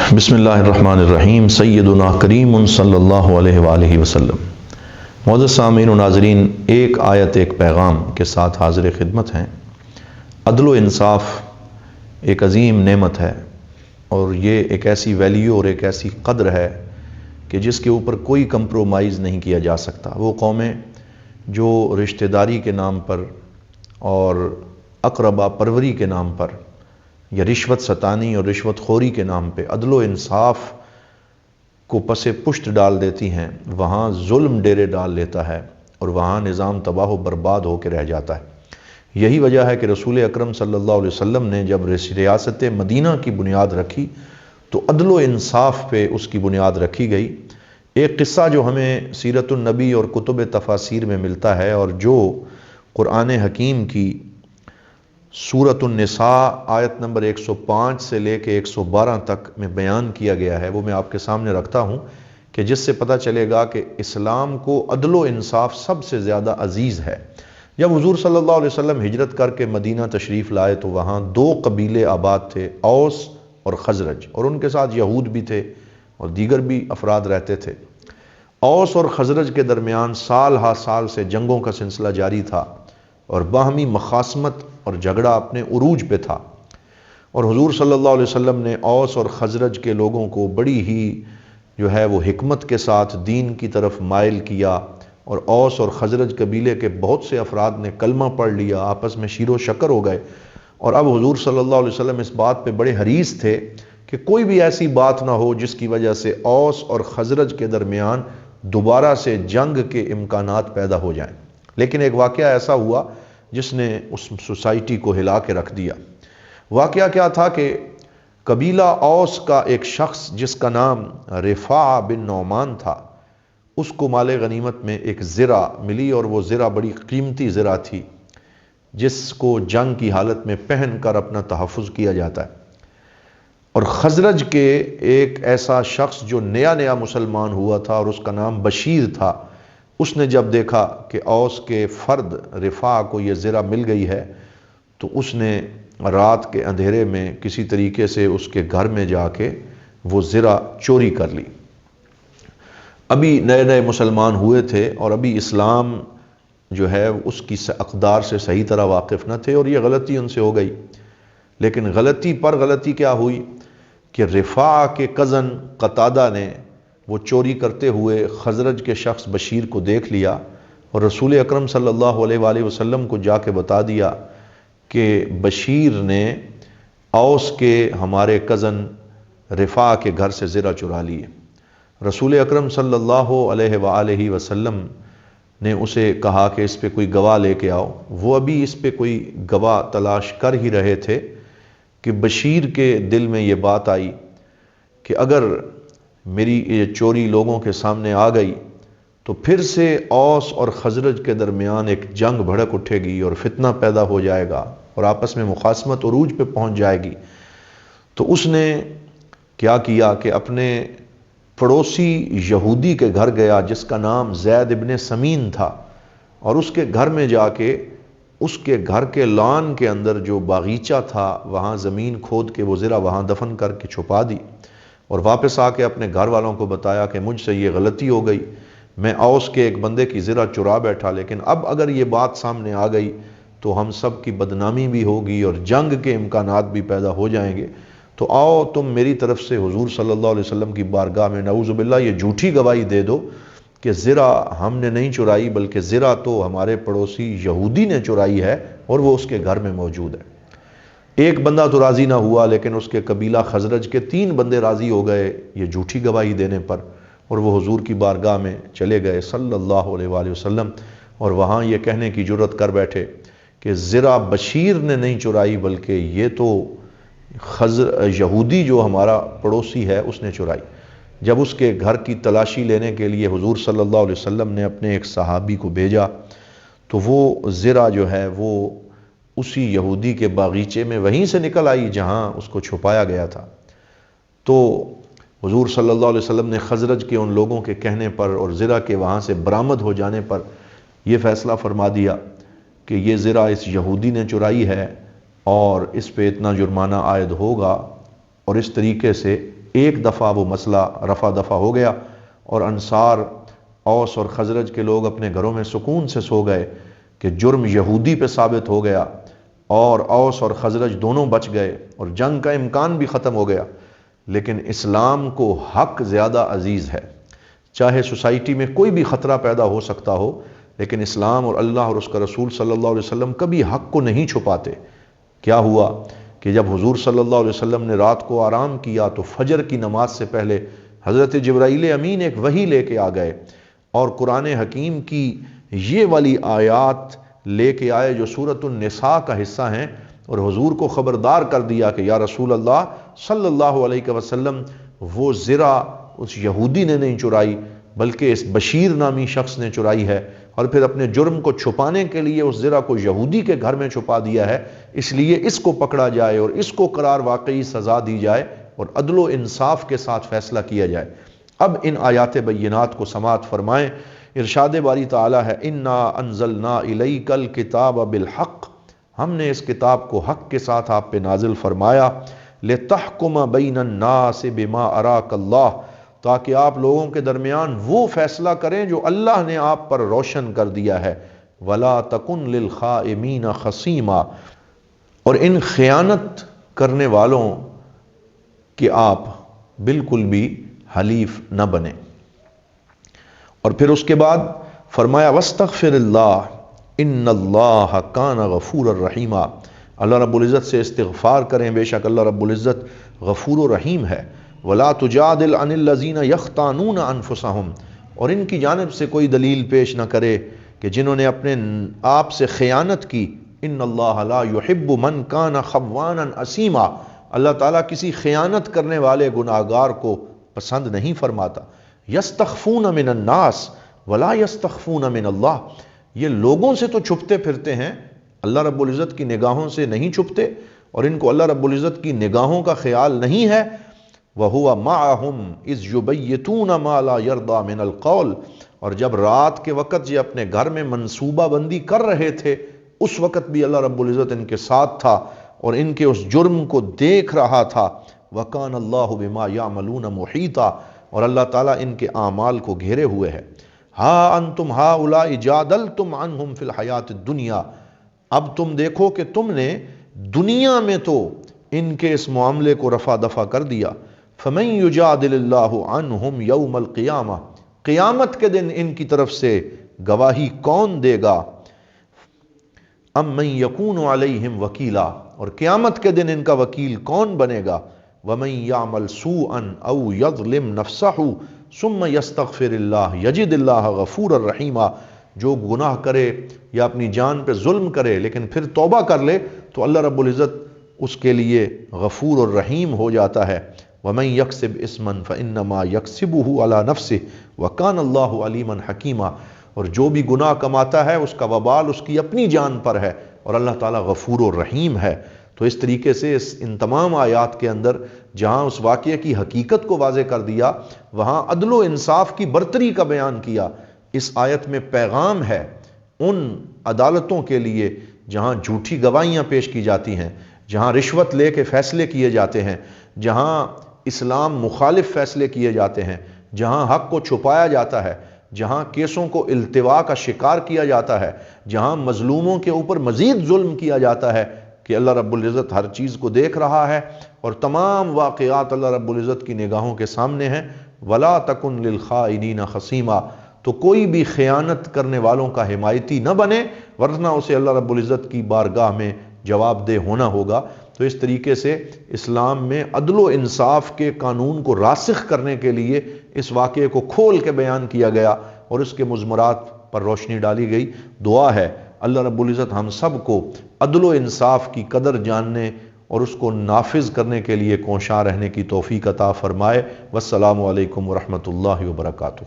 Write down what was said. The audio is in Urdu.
بسم اللہ الرحمن الرحیم سیدنا کریم صلی اللہ علیہ وآلہ وسلم۔ معزز سامعین و ناظرین، ایک آیت ایک پیغام کے ساتھ حاضر خدمت ہیں۔ عدل و انصاف ایک عظیم نعمت ہے، اور یہ ایک ایسی ویلیو اور ایک ایسی قدر ہے کہ جس کے اوپر کوئی کمپرومائز نہیں کیا جا سکتا۔ وہ قومیں جو رشتہ داری کے نام پر اور اقربا پروری کے نام پر یا رشوت ستانی اور رشوت خوری کے نام پہ عدل و انصاف کو پس پشت ڈال دیتی ہیں، وہاں ظلم ڈیرے ڈال لیتا ہے اور وہاں نظام تباہ و برباد ہو کے رہ جاتا ہے۔ یہی وجہ ہے کہ رسول اکرم صلی اللہ علیہ وسلم نے جب ریاست مدینہ کی بنیاد رکھی تو عدل و انصاف پہ اس کی بنیاد رکھی گئی۔ ایک قصہ جو ہمیں سیرت النبی اور کتب تفاسیر میں ملتا ہے اور جو قرآن حکیم کی سورۃ النساء آیت نمبر 105 سے لے کے 112 تک میں بیان کیا گیا ہے، وہ میں آپ کے سامنے رکھتا ہوں کہ جس سے پتہ چلے گا کہ اسلام کو عدل و انصاف سب سے زیادہ عزیز ہے۔ جب حضور صلی اللہ علیہ وسلم ہجرت کر کے مدینہ تشریف لائے تو وہاں دو قبیلے آباد تھے، اوس اور خزرج، اور ان کے ساتھ یہود بھی تھے اور دیگر بھی افراد رہتے تھے۔ اوس اور خزرج کے درمیان سال ہا سال سے جنگوں کا سلسلہ جاری تھا اور باہمی مخاصمت اور جھگڑا اپنے عروج پہ تھا، اور حضور صلی اللہ علیہ وسلم نے اوس اور خزرج کے لوگوں کو بڑی ہی جو ہے وہ حکمت کے ساتھ دین کی طرف مائل کیا، اور اوس اور خزرج قبیلے کے بہت سے افراد نے کلمہ پڑھ لیا، آپس میں شیر و شکر ہو گئے، اور اب حضور صلی اللہ علیہ وسلم اس بات پہ بڑے حریص تھے کہ کوئی بھی ایسی بات نہ ہو جس کی وجہ سے اوس اور خزرج کے درمیان دوبارہ سے جنگ کے امکانات پیدا ہو جائیں۔ لیکن ایک واقعہ ایسا ہوا جس نے اس سوسائٹی کو ہلا کے رکھ دیا۔ واقعہ کیا تھا کہ قبیلہ اوس کا ایک شخص جس کا نام رفاع بن نعمان تھا، اس کو مال غنیمت میں ایک زرہ ملی، اور وہ زرہ بڑی قیمتی زرہ تھی جس کو جنگ کی حالت میں پہن کر اپنا تحفظ کیا جاتا ہے۔ اور خزرج کے ایک ایسا شخص جو نیا نیا مسلمان ہوا تھا اور اس کا نام بشیر تھا، اس نے جب دیکھا کہ اوس کے فرد رفاع کو یہ زرہ مل گئی ہے تو اس نے رات کے اندھیرے میں کسی طریقے سے اس کے گھر میں جا کے وہ زرہ چوری کر لی۔ ابھی نئے نئے مسلمان ہوئے تھے اور ابھی اسلام جو ہے اس کی اقدار سے صحیح طرح واقف نہ تھے، اور یہ غلطی ان سے ہو گئی۔ لیکن غلطی پر غلطی کیا ہوئی کہ رفاع کے کزن قتادہ نے وہ چوری کرتے ہوئے خزرج کے شخص بشیر کو دیکھ لیا اور رسول اکرم صلی اللہ علیہ وآلہ وسلم کو جا کے بتا دیا کہ بشیر نے اوس کے ہمارے کزن رفاع کے گھر سے زرہ چرا لیے۔ رسول اکرم صلی اللہ علیہ وآلہ وسلم نے اسے کہا کہ اس پہ کوئی گواہ لے کے آؤ۔ وہ ابھی اس پہ کوئی گواہ تلاش کر ہی رہے تھے کہ بشیر کے دل میں یہ بات آئی کہ اگر میری یہ چوری لوگوں کے سامنے آ گئی تو پھر سے اوس اور خزرج کے درمیان ایک جنگ بھڑک اٹھے گی اور فتنہ پیدا ہو جائے گا اور آپس میں مخاصمت عروج پہ پہنچ جائے گی۔ تو اس نے کیا کیا کہ اپنے پڑوسی یہودی کے گھر گیا جس کا نام زید ابن سمین تھا، اور اس کے گھر میں جا کے اس کے گھر کے لان کے اندر جو باغیچہ تھا وہاں زمین کھود کے وہ زرہ وہاں دفن کر کے چھپا دی، اور واپس آ کے اپنے گھر والوں کو بتایا کہ مجھ سے یہ غلطی ہو گئی، میں اوس کے ایک بندے کی زرہ چرا بیٹھا، لیکن اب اگر یہ بات سامنے آ گئی تو ہم سب کی بدنامی بھی ہوگی اور جنگ کے امکانات بھی پیدا ہو جائیں گے، تو آؤ تم میری طرف سے حضور صلی اللہ علیہ وسلم کی بارگاہ میں نعوذ باللہ یہ جھوٹی گواہی دے دو کہ زرہ ہم نے نہیں چرائی، بلکہ زرہ تو ہمارے پڑوسی یہودی نے چرائی ہے اور وہ اس کے گھر میں موجود ہے۔ ایک بندہ تو راضی نہ ہوا، لیکن اس کے قبیلہ خزرج کے 3 بندے راضی ہو گئے یہ جھوٹی گواہی دینے پر، اور وہ حضور کی بارگاہ میں چلے گئے صلی اللہ علیہ وآلہ وسلم، اور وہاں یہ کہنے کی جرت کر بیٹھے کہ زرہ بشیر نے نہیں چرائی بلکہ یہ تو یہودی جو ہمارا پڑوسی ہے اس نے چرائی۔ جب اس کے گھر کی تلاشی لینے کے لیے حضور صلی اللہ علیہ وسلم نے اپنے ایک صحابی کو بھیجا تو وہ زرہ جو ہے وہ اسی یہودی کے باغیچے میں وہیں سے نکل آئی جہاں اس کو چھپایا گیا تھا۔ تو حضور صلی اللہ علیہ وسلم نے خزرج کے ان لوگوں کے کہنے پر اور زرہ کے وہاں سے برآمد ہو جانے پر یہ فیصلہ فرما دیا کہ یہ زرہ اس یہودی نے چرائی ہے اور اس پہ اتنا جرمانہ عائد ہوگا، اور اس طریقے سے ایک دفعہ وہ مسئلہ رفع دفع ہو گیا اور انصار، اوس اور خزرج کے لوگ اپنے گھروں میں سکون سے سو گئے کہ جرم یہودی پہ ثابت ہو گیا، اور اوس اور خزرج دونوں بچ گئے اور جنگ کا امکان بھی ختم ہو گیا۔ لیکن اسلام کو حق زیادہ عزیز ہے، چاہے سوسائٹی میں کوئی بھی خطرہ پیدا ہو سکتا ہو، لیکن اسلام اور اللہ اور اس کا رسول صلی اللہ علیہ وسلم کبھی حق کو نہیں چھپاتے۔ کیا ہوا کہ جب حضور صلی اللہ علیہ وسلم نے رات کو آرام کیا تو فجر کی نماز سے پہلے حضرت جبرائیل امین ایک وحی لے کے آ گئے اور قرآن حکیم کی یہ والی آیات لے کے آئے جو سورۃ النساء کا حصہ ہیں، اور حضور کو خبردار کر دیا کہ یا رسول اللہ صلی اللہ علیہ وسلم، وہ زرہ اس یہودی نے نہیں چرائی بلکہ اس بشیر نامی شخص نے چرائی ہے، اور پھر اپنے جرم کو چھپانے کے لیے اس زرہ کو یہودی کے گھر میں چھپا دیا ہے، اس لیے اس کو پکڑا جائے اور اس کو قرار واقعی سزا دی جائے اور عدل و انصاف کے ساتھ فیصلہ کیا جائے۔ اب ان آیات بینات کو سماعت فرمائیں۔ ارشاد باری تعالیٰ ہے انا انزلنا الیک الکتاب بالحق، ہم نے اس کتاب کو حق کے ساتھ آپ پہ نازل فرمایا، لتحکم بین الناس بما اراک اللہ، تاکہ آپ لوگوں کے درمیان وہ فیصلہ کریں جو اللہ نے آپ پر روشن کر دیا ہے، ولا تکن للخائمین خصیما، اور ان خیانت کرنے والوں کہ آپ بالکل بھی حلیف نہ بنیں۔ اور پھر اس کے بعد فرمایا واستغفر اللہ ان اللہ کان غفورا رحیما، اللہ رب العزت سے استغفار کریں، بے شک اللہ رب العزت غفور و رحیم ہے۔ ولا تجادل عن الذین یختانون انفسہم، اور ان کی جانب سے کوئی دلیل پیش نہ کرے کہ جنہوں نے اپنے آپ سے خیانت کی، ان اللہ لا یحب من کان خوانا اثیما، اللہ تعالیٰ کسی خیانت کرنے والے گناہگار کو پسند نہیں فرماتا۔ یستخفون من الناس ولا یستخفون من اللہ، یہ لوگوں سے تو چھپتے پھرتے ہیں، اللہ رب العزت کی نگاہوں سے نہیں چھپتے، اور ان کو اللہ رب العزت کی نگاہوں کا خیال نہیں ہے۔ وَهُوَ مَعَهُمْ إِذْ يُبَيِّتُونَ مَا لَا يَرْضَى مِنَ الْقَوْلِ، اور جب رات کے وقت یہ اپنے گھر میں منصوبہ بندی کر رہے تھے، اس وقت بھی اللہ رب العزت ان کے ساتھ تھا اور ان کے اس جرم کو دیکھ رہا تھا۔ وَكَانَ اللَّهُ بِمَا يَعْمَلُونَ مُحِيطًا، اور اللہ تعالیٰ ان کے اعمال کو گھیرے ہوئے ہے۔ ہَا أَنْتُمْ هَؤُلَاءِ جَادَلْتُمْ عَنْهُمْ فِي الْحَيَاةِ الدُّنْيَا، اب تم دیکھو کہ تم نے دنیا میں تو ان کے اس معاملے کو رفع دفع کر دیا، فَمَن يُجَادِلِ اللَّهُ عَنْهُمْ يَوْمَ الْقِيَامَةِ، قیامت کے دن ان کی طرف سے گواہی کون دے گا؟ ام من یکون علیہم وکیلا، اور قیامت کے دن ان کا وکیل کون بنے گا؟ ومن یعمل سوءا او یظلم نفسہ ثم یستغفر اللہ یجد اللہ غفورا رحیما، جو گناہ کرے یا اپنی جان پہ ظلم کرے لیکن پھر توبہ کر لے تو اللہ رب العزت اس کے لیے غفور اور رحیم ہو جاتا ہے۔ ومن یکسب اسما فانما یکسبہ علی نفسہ وکان اللہ علیما حکیما، اور جو بھی گناہ کماتا ہے اس کا وبال اس کی اپنی جان پر ہے، اور اللہ تعالیٰ غفور و رحیم ہے۔ تو اس طریقے سے ان تمام آیات کے اندر جہاں اس واقعے کی حقیقت کو واضح کر دیا، وہاں عدل و انصاف کی برتری کا بیان کیا۔ اس آیت میں پیغام ہے ان عدالتوں کے لیے جہاں جھوٹی گواہیاں پیش کی جاتی ہیں، جہاں رشوت لے کے فیصلے کیے جاتے ہیں، جہاں اسلام مخالف فیصلے کیے جاتے ہیں، جہاں حق کو چھپایا جاتا ہے، جہاں کیسوں کو التوا کا شکار کیا جاتا ہے، جہاں مظلوموں کے اوپر مزید ظلم کیا جاتا ہے، کہ اللہ رب العزت ہر چیز کو دیکھ رہا ہے اور تمام واقعات اللہ رب العزت کی نگاہوں کے سامنے ہیں۔ وَلَا تَكُنْ لِلْخَائِنِينَ خَصِيمًا، تو کوئی بھی خیانت کرنے والوں کا حمایتی نہ بنے، ورنہ اسے اللہ رب العزت کی بارگاہ میں جواب دہ ہونا ہوگا۔ تو اس طریقے سے اسلام میں عدل و انصاف کے قانون کو راسخ کرنے کے لیے اس واقعے کو کھول کے بیان کیا گیا اور اس کے مضمرات پر روشنی ڈالی گئی۔ دعا ہے اللہ رب العزت ہم سب کو عدل و انصاف کی قدر جاننے اور اس کو نافذ کرنے کے لیے کوشاں رہنے کی توفیق عطا فرمائے۔ والسلام علیکم ورحمۃ اللہ وبرکاتہ۔